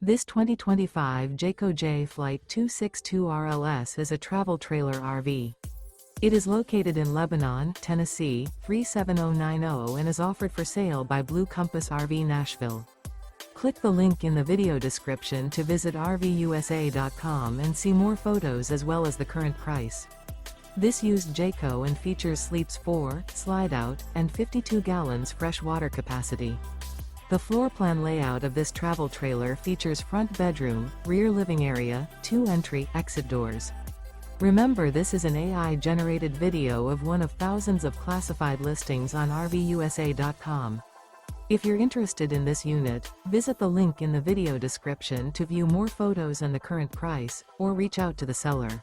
This 2025 Jayco Jay Flight 262 RLS is a travel trailer RV. It is located in Lebanon, Tennessee, 37090 and is offered for sale by Blue Compass RV Nashville. Click the link in the video description to visit RVUSA.com and see more photos as well as the current price. This used Jayco and features sleeps 4, Slideout, and 52 gallons fresh water capacity. The floor plan layout of this travel trailer features front bedroom, rear living area, 2 entry/exit doors. Remember, this is an AI-generated video of one of thousands of classified listings on RVUSA.com. If you're interested in this unit, visit the link in the video description to view more photos and the current price, or reach out to the seller.